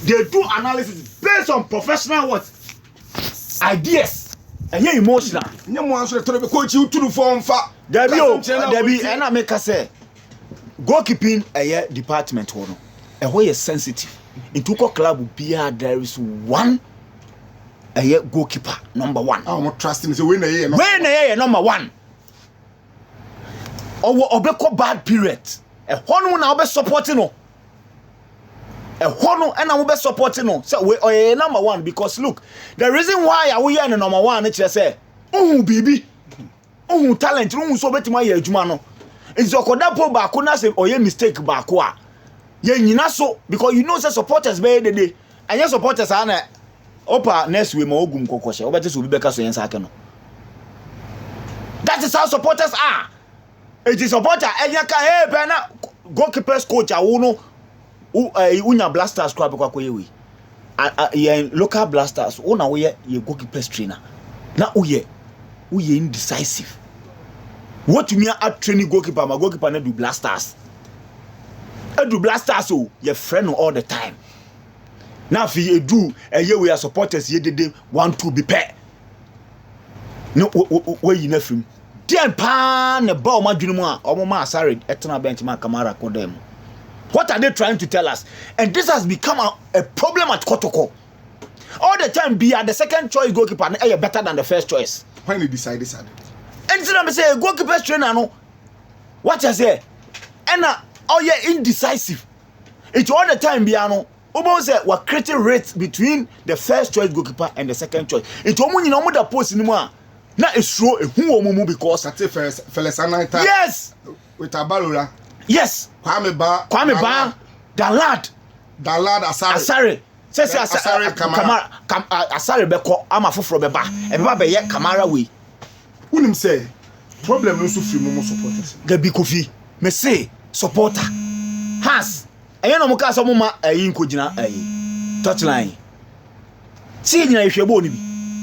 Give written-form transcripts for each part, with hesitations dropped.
they do analysis based on professional what ideas and yeah emotional. No more answer to the coach you to the form for Debbie and I make us say goalkeeping a department one and where is sensitive. In Tuko club there is one a goalkeeper number one. I'm not trusting the winner here. When a number one. Or obeko bad period. A one now be supporting no. A one and I will be supporting no. So we are number one because look, the reason why are we here number one? It's just say, baby, talent, so better my jumano. It's your kodapo back na say or mistake back wa. Ye nyina so because you know say supporters be the day and your supporters are na opa next we ma ogum kokoshe obete so bi beka so yen sake no. That is how supporters are. It is supporter enyaka hey bena goalkeepers coach awu no unya blasters kwa bekwa koyewi ye local blasters una we ye goalkeepers trainer na uye indecisive. What me a training goalkeeper my goalkeeper na do blasters. Do blasters so your friend all the time. Now if you do a year we are supporters ye dey 1-2 be pair. No where you from. Then pan the ball madwinu a omo ma Asare etena bench ma Kamara ko dem. What are they trying to tell us? And this has become a problem at Kotoko. All the time be at the second choice goalkeeper and better than the first choice. When they decide this and then say goalkeeper trainer no. What you say? And indecisive. It's all the time biano. Obo say we creating rates between the first choice goalkeeper and the second choice. It's omo nyina omo da post ni mu a na esro ehu omo because that first Ananta. Yes. With Abalula. Yes. Kwame Ba Dalad Asare. Say Asare Kamara Asare beko ama foforo beba. Eba be ye Kamara we. Unim say problem no so free mo supporters. The big Kofi. Me say supporter has eyen no muka so mama ayi nkogina ayi touchline see nyina hwebo ni bi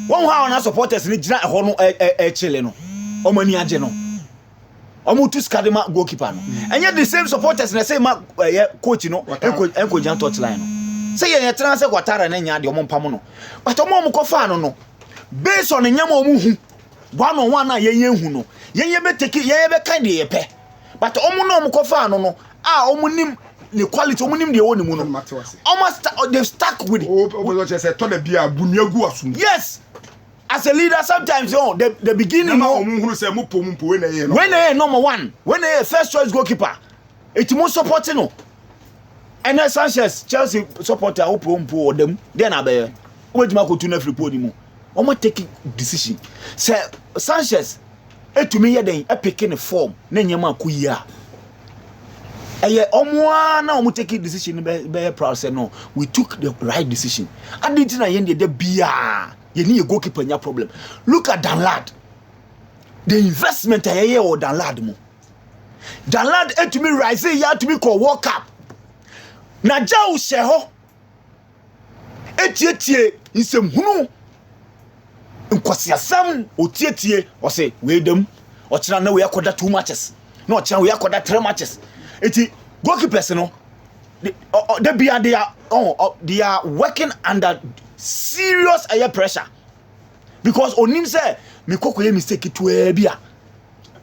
won ha na supporters ni gina eho no chile no omani age no omo tu skadema goalkeeper no enye the same supporters na say ma coach no enkogina touchline no say ye tran say kwatara na nya de omo mpam no but omo kofa no based on nyama omo hu one on one na yenye hu no yenye be take yenye be kind de yepe. But omo no omo kofa no omo nim the quality omo nim de woni mu no almost they've stuck with it. Yes, as a leader sometimes the beginning when number one when first choice goalkeeper it most supporting no and Sanchez Chelsea supporter opo them then abe omo ko tu na free podi mu omo take decision say Sanchez etumi ye den epike ne form na nyama akuyia eye omo na omo take decision be proud say no we took the right decision aditi na ye de bia ye ni goalkeeper nya problem. Look at Danlad, the investment aye or Danlad mo Danlad etumi rise ya to be call World Cup na jaw she ho etietie nsem hunu nkwasiasam otietie o say we dem o kira na we akoda 2 matches na o kira we akoda 3 matches eti goalkeepers no they are working under serious pressure because onim say me kokoye mistake to e bia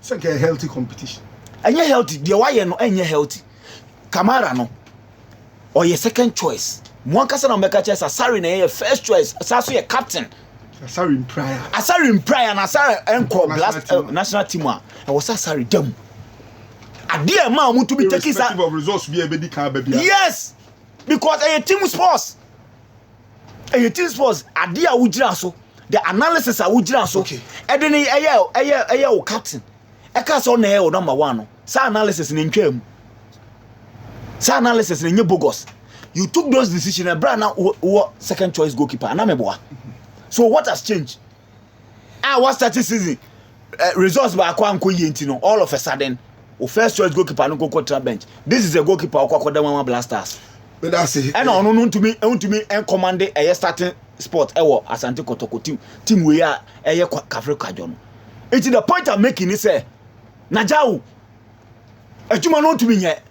say a healthy competition anya healthy the why no anya healthy Kamara no or your second choice mo kasa na mbeka chesa Asare na your first choice Asare your captain Asare in prior and Asare enko blast national team a was Asare dem ade ma mu to be taking of results be ebedi kan ba bia. Yes, because a team sports ade a wugira so the analysis a wugira so e de ne eye o captain e ka so na e number 1 no sa analysis ni ntwam sa analysis ni nye bogus. You took those decisions and brand now second choice goalkeeper na meboa. So what has changed? What started season results ba akwa nko yenti no all of a sudden o first choice goalkeeper no go contra bench. This is a goalkeeper akwa Mama Blasters. But that's it. And on no to me and command a starting spot Asante Kotoko team we are Kafre Kajon. It's the point I'm making is say Najau ejuma no to me here.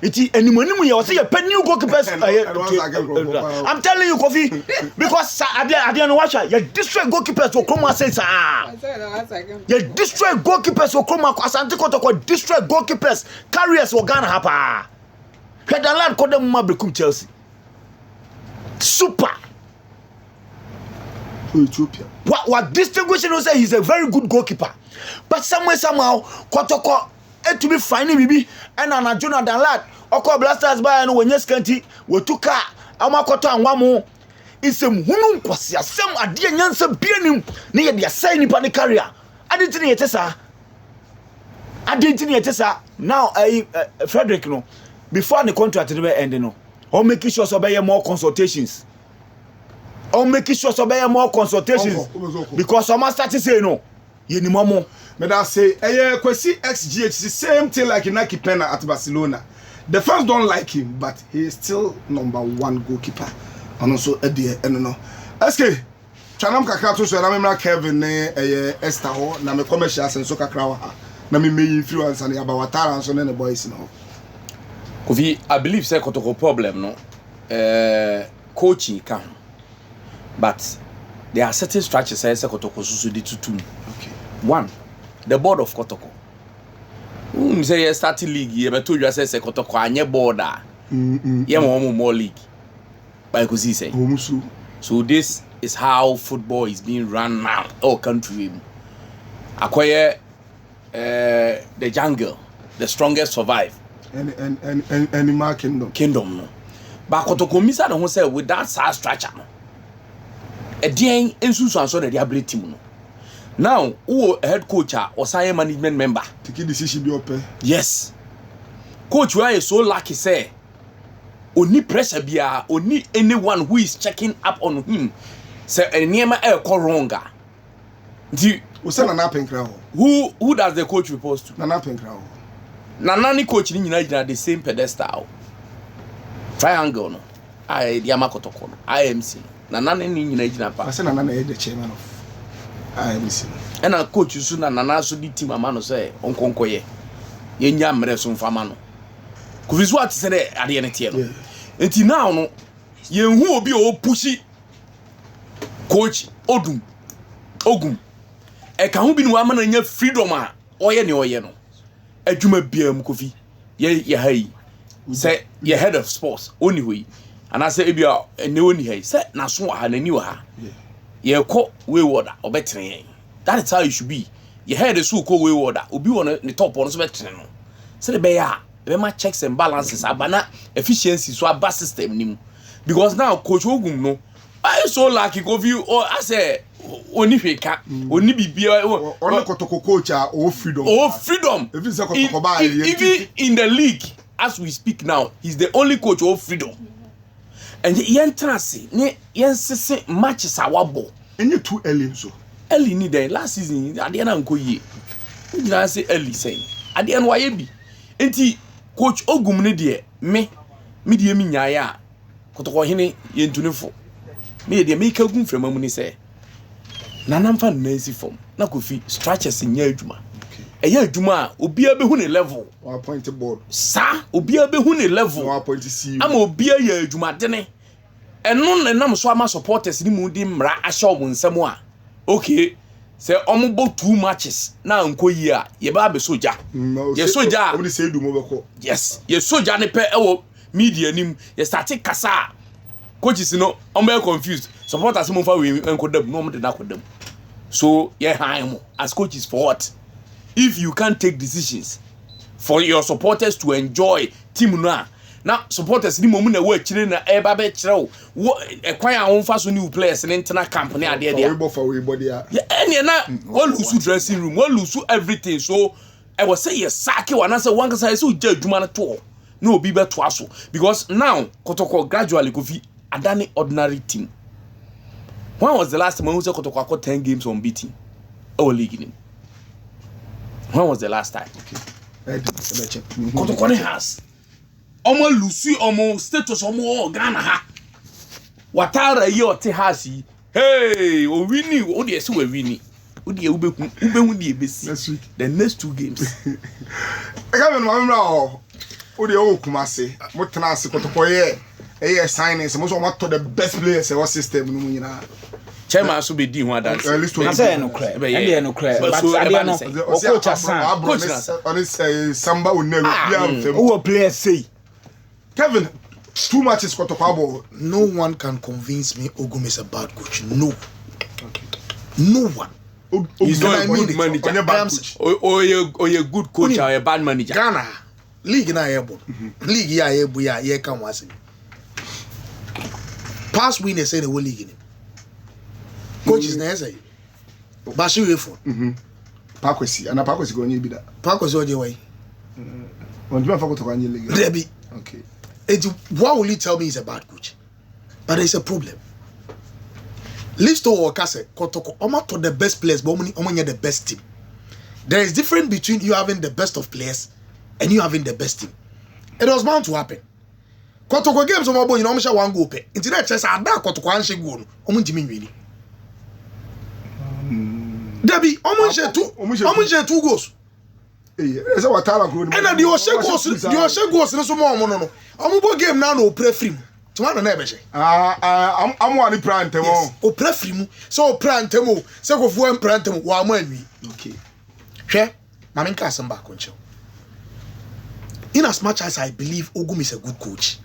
Iti animonimu ye say a new goalkeepers. I'm telling you, Kofi, because I no watch you destroy goalkeepers for Kroma says you destroy goalkeepers for Kroma Asante Kotoko destroy goalkeepers carriers for Ghana hapa. Hedaland call them Mabekum Chelsea. Super. Ethiopia. What distinguishing will say he's a very good goalkeeper. But somehow Kotoko to be finding bibi and an Jonah than lad. Oko blasters by and when yes canty we took car Amakoto and Wamu. It's a hunum kwasia some adia nyansa bienim near the assign panic carrier. I didn't need it, now Frederick no before the contract to be ending no. Or making sure so by more consultations. Because some start to say no. You need more. But I say, Kwesi XGH is the same thing like Naki Pena at Barcelona. The fans don't like him, but he is still #1 goalkeeper. And also Eddie, no. SK, Chanam Kakato, so I'm Kevin, Esther, na me commercials and Soka Krawa, na me influence and Abawatara and so many boys now. Kofi, I believe say Kotoko problem, no. Coaching can. But there are certain structures say Kotoko so di tutu. Okay. One, the board of Kotoko. Say starting league, you be told you say Kotoko anye board ah. Yeah, more league. But because he say. So this is how football is being run now. All country. Acquire the jungle, the strongest survive. And my kingdom no. But Kotoko misa no say with that size structure no. Edien ensusu anso the ability mu no. Now, who head coach or science management member? Take decision be open. Yes. Coach why is so lucky say oni pressure bia oni anyone who is checking up on him say enema e ko wronga. Nti we say Nana Penkra. Who does the coach report to? Nana Penkra. Nana ni coach ni nyina the same pedestal. Triangle no. I Diama Kotoko no. IMC. Nana ni nyina gina pa. I say Nana na the chairman of IMC. And a coach you soon Nana so di team amano say onkonkoye. Ye nya mre so mfama no. Kufizu ati say dey ade ne tie no. Enti now no ye hu obi o pushi coach Ogum. E ka hu bi no amana nya freedom a oye ne oye no. Adwuma biam Kofi. Ye hai. Say ye head of sports only we. And I say ebia ne oni hai. Say na so ha nani wa ha. Ye ko wayward obetre. That is how you should be. Your head is so ko wayward obi won the top on so betre no. Say the bear ma checks and balances abana efficiency so aba system nim. Because now coach Ogum no I so lucky Kofi or I say oni hweka oni bibia on Kotoko coach o freedom. If you say Kotoko ba even in the league as we speak now he's the only coach of freedom. And yen trance ne yen sese matches awabo enye too early so early ni den last season ade na nko yie ngira say early say ade na waye bi enti coach Ogum ne de me de mi nyaaya a Kotoko hene yentunefo me de me ka gum frema mu ni say Nana mfa na esi form na Kofi structures nya adwuma eya adwuma a obia be hu ne level one point board sa obia be hu ne level one point see ama obia ya adwuma de ne eno na nam so ama supporters ni mu di mra ahye omo nsam a okay say omo 2 matches na nko yi a ye ba be soja ye soja omo say du mo beko yes ye soja ne pe ewo media nim ye start kasa coaches no omo e confused supporters mo fa we enkodam no omo de na kodam so ye han mo as coaches for what if you can't take decisions for your supporters to enjoy team no now supporters ni momu na wa chire na e ba be chire wo e kwan a won fa so new players ni internal camp ni ade ade for we body ya ene na wo lose dressing room wo lose everything so I was say yes sake wa na say one say so ja adwuma na to no obi be to aso because now Kotoko gradually Kofi adani ordinary team. When was the last time we saw Kotoko got 10 games unbeaten our league in him? When was the last time? Okay. Kotoko has omo lusu omo status omo Ghana ha watara ye ote hasi hey o wini o de ese we wini o de ubehu de ebesi the next 2 games I can't remember Odi o Kumasi. Mo tenase Kotoko ye signings. Mo so want to the best players in our system no mu nyina. Chairman so be di ho adan. Na say no cry. And no cry. But ade no. O coach asan. Coach on Samba Uneru. Who players say? Kevin, 2 matches Kotoko. No one can convince me Ogum is a bad coach. No. No one. He's not a good manager. Or you good coach or a bad manager. Ghana league na airborne. League ya airborne ya can was it. Past winners say the whole league in him. Coaches na say. Bashi Refo. Pakwesi. And Pakwesi go nyi bi da. Pakwesi o je way. On do afako to kwa nyi league. Debi. Okay. Why will you tell me he's a bad coach? But there's a problem. Listo or Kase, Kotoko, Oma to the best players, but Omanya the best team. There is difference between you having the best of players and you having the best team. It was bound to happen. Kotoko games on Omo, you know, Misha one go pay. Internet chess are that Kotoko and Shegun, Omunjimi really. Debbie, Omunje 2 goals. Esa watala ko. And the Oshe goals no so more no. Omubo game now no play free. Tumana na ebeshe. I'm one prante mo. O play free mu. So prante mo, se go fu prante mo wa mo anwi. Okay. Hwe, ma menka asem ba konche. In as much as I believe Ogum is a good coach,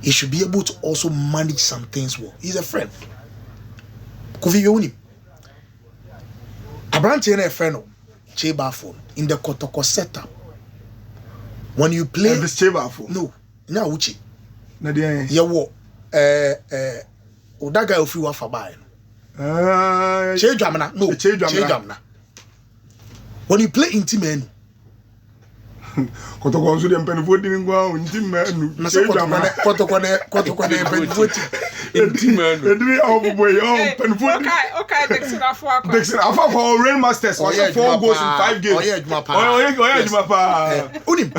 he should be able to also manage some things well. He's a friend. Kofi Yoni. Abrante na a friend. Cheba phone in the Kotoko setup. When you play this Cheba phone. No, na uchi. Na dia. Ye wo odaga ofi wa fa ba no. Chedwamna no. Chedwamna. When you play intimate Kotoko nso de mpanifo di ngwa intimate. Na se Kotoko ne mpanifo ti. Intimate. Edri obobo yo mpanifo. Okay, Dixon Afwa. Dixon Afwa for Real Masters was 4 goals in 5 games. Oye Juma pa. Oye Juma pa. Unim.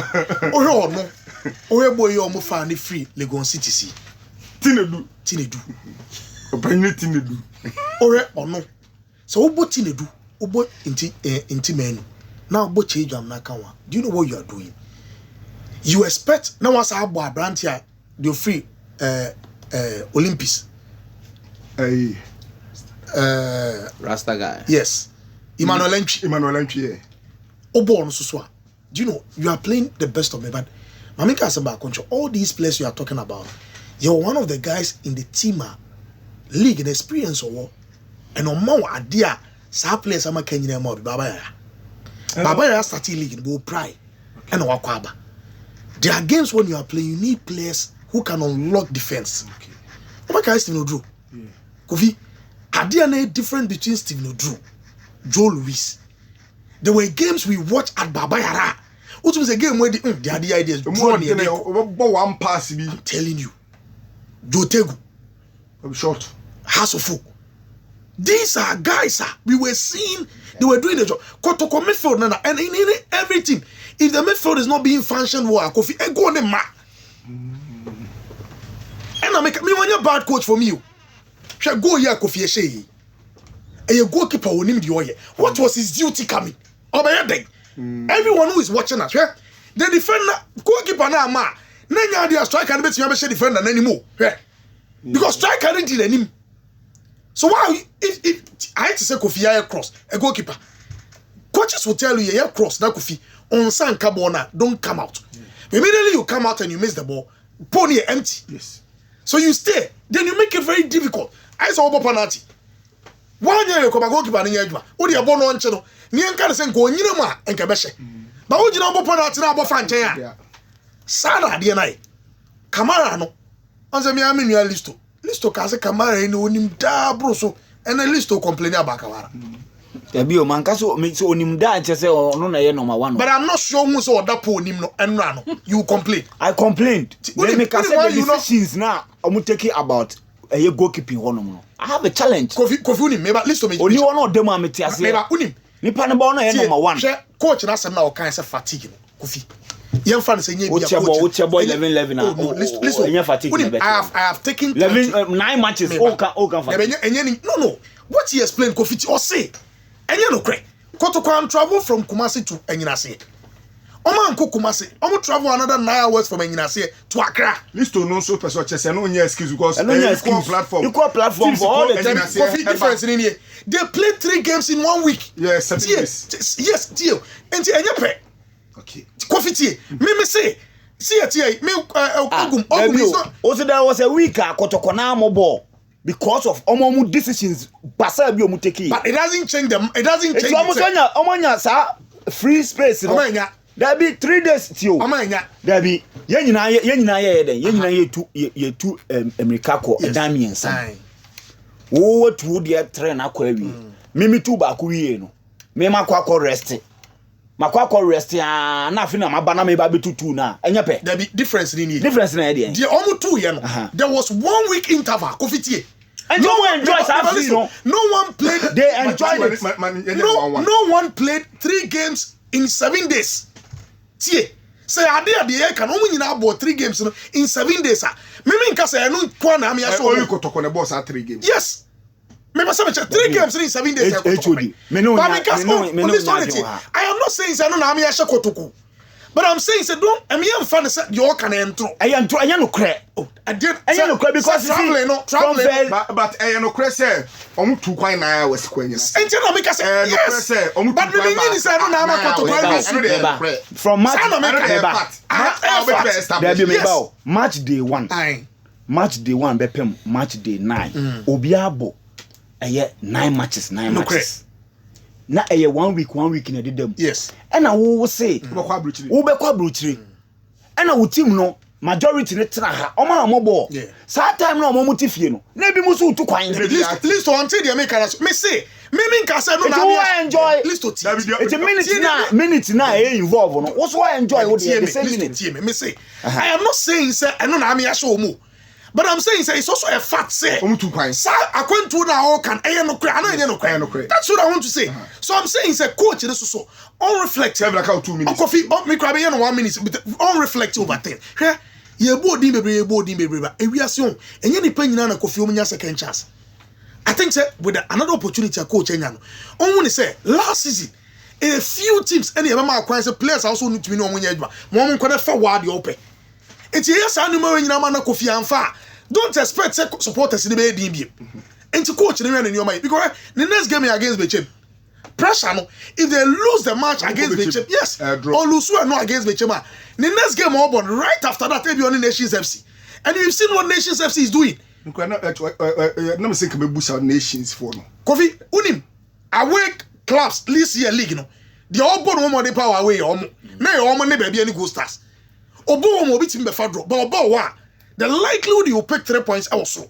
Ohe no. Ohe boy yo mo fa ni free Legon City si. Tinedu. Obanyi Tinedu. Ohe ono. So obo Tinedu, obo intimate. Now obo Chejam na kanwa. Do you know what you are doing? You expect now was abo Abrantia the free Olympics. Hey. Rasta guy. Yes. Emmanuel Entry. Yeah. Obo on so. Do you know you are playing the best of me, but Mamika Asamba control all these players you are talking about. You're one of the guys in the team league and experience or and on more idea sa players ama Kenya mo Baba Yara started league in Bo Pride and Wakwaba. There are games when you are playing, you need players who can unlock defense. Okay. What can Stephen Odru? Yeah. Kofi, are there any difference between Stephen Odru, Joe Louis? There were games we watched at Baba Yara. Which was a game where the ideas one pass be. I'm telling you. Joe Tegu. I'm short. Hasofu. These are guys, we were seeing they were doing the job. Kotoko midfield and in everything. If the midfield is not being functioned well, Kofi, go on the mat. And I make me one your bad coach for me. Shall go here, Kofi Eshe. And your goalkeeper will name the oil. What was his duty coming? Everyone who is watching us, the defender, goalkeeper now, ma. Nanya dia striker and bet you never defender anymore. Because striker didn't kill him. So why if I had to say Kofi air cross a goalkeeper, coaches will tell you air cross now Kofi on San Cabona don't come out. Immediately you come out and you miss the ball, pony empty. Yes. So you stay, then you make it very difficult. I saw Obo penalty. 1 year you come a goalkeeper in Yajma. What do you born on channel? Nian can say go Yinama and Kabeshe. But what you know about penalty now about Fanchaya? Sada DNA. Kamara no. Answer me, I mean, you are listo. Listo Kaze Kamara in Unim da broso and a listo complaining about Kamara. Bio Mancaso makes Onim da and say, oh, no, number 1. But I'm not sure who's or that poor Nimno and Rano. You complain. I complained. Let me say the decisions now. I'm taking about a goalkeeping one. I have a challenge. Kofi maybe listo me. Only one of them are Metias. Maybe Unim. Nipana number 1. Coach and now kind of fatigue. Kofi. Young fans say, what's your boy 11 I have taken 9 matches. No. What he explained, Kofi or say, and you know, Kotoko travel from Kumasi to Enyinase. Oman Kumasi, Omo travel another 9 hours from Enyinase to Accra. List to no so person chese no nya excuse because equal platform. Equal platform for all the time. Coffee difference in here. They played 3 games in 1 week. Yes, 7 days. Yes, deal. And enye Okay. Coffee tea. Me say, see it me Ogum is not. Also there was a week Kotoko na mo ball because of omo decisions basa bi omu take. But it doesn't change them. It doesn't change. It's omo sa free space no. There be 3 days tio. There be yen nyina ye den. Yen nyina ye tu America ko Damien san. Wo tu de train akwa wi. Mimi tu ba ko wi no. Me makwa rest. Makwa rest na afi na maba na me ba betutu na. Enye pe. There be difference in here. Difference na there. The almost 2 years no. There was 1 week interval. Coffee and no one enjoys no one played. They enjoyed it. No one played 3 games in 7 days. Tie. Say ade can omu nyina about 3 games no in 7 days. Me nka say no kwa na me aso. Only Kotoko na boss 3 games. Yes. Me must say 3 games in 7 days. Me no. I am not saying say no na me aso Kotoko. But I'm saying say don't I mean fan say you can enter. Anya no kre. Oh, I did. Anya no kre because traveling but no kre say omu 2 kwan na was kwanya. Enter na make say yes. But me mean say no na Kotoko from match day 1. Match day 1 bepem match day 9. Obi abo 9 matches. Na 1 week na dedam. Yes. And I will say Ubekwa Bruchiri. And I will team no majority ne tena ha. Oma mobo. Sa time no omo mutifie no. Na bi musu tu kwan. List to until the make me say me nka say no na me enjoy. List to it's a minute na involve no. Also enjoy what the same minute. Me say I am not saying say no na me show mu. But I'm saying say it's also a fact say sir akwantu na all can no kra. That's what I want to say. So I'm saying say coach this so on reflect like 2 minutes. Coffee me cry be 1 minute but on reflect over 10. Hwe ye bodi bebre ba ewiase on enye nipa nyina na Kofi omunya second chance. I think say with another opportunity a coach enya no on say last season a few teams any ever ma kwan say players also need to be no omunya adwa mo nkwa fa ward your open. It's yes I know when you na Kofi amfa. Don't expect supporters in the bay DB. And to coach in your mind because the next game against Bechem. Pressure no. If they lose the match against Bechem, yes. Or lose no against Bechem. The next game over right after that they'll be on the Nations FC. And you've seen what Nations FC is doing. No say can boost our nations for no. Kofi unim away clubs this year league no. The all born one more the power away omo. Na omo ne baby any go stars. Obo omo bi team be fa draw. But obo wa the likelihood you pick 3 points also.